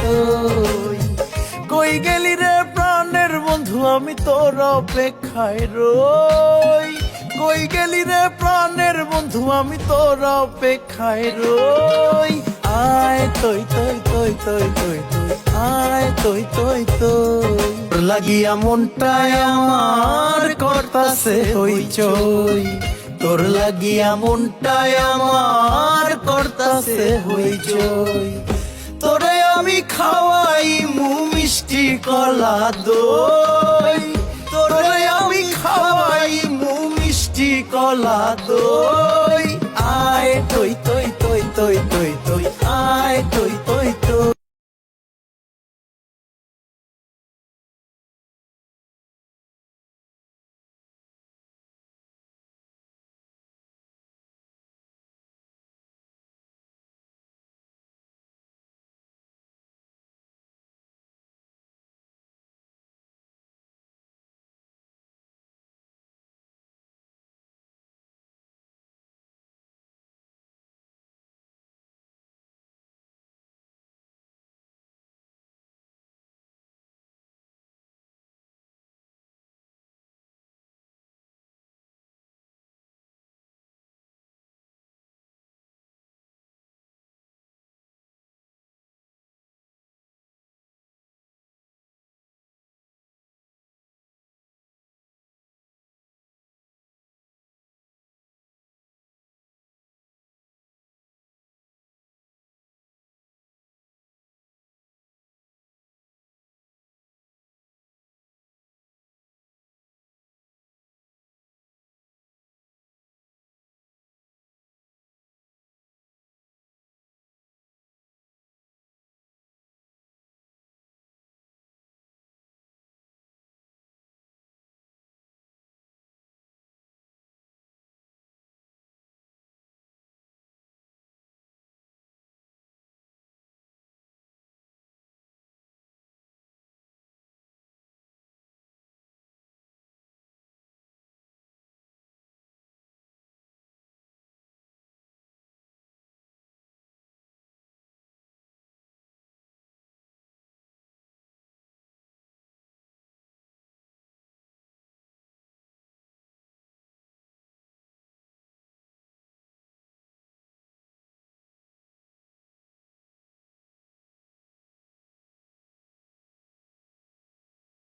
তৈ। কই গেলি রে প্রাণের বন্ধু, আমি তোর অপেক্ষায় রই। কই গেলি রে প্রাণের বন্ধু, আমি তোর অপেক্ষায় রই। আয় তৈ তৈ তৈ তৈ তৈ তৈ, আয় তৈ তৈ তৈ। তোর লাগিয়া মনটায় আমার করতাছে হইচই। তোর লাগিয়া মনটায় আমার করতাছে হইচই। তোরে আমি খাওয়াই মু মিষ্টি কলা দই। তোরে আমি খাওয়াই মু মিষ্টি কলা দই। আয় তৈ তৈ তৈ তৈ তৈ তৈ, আয় তৈ তৈ তৈ।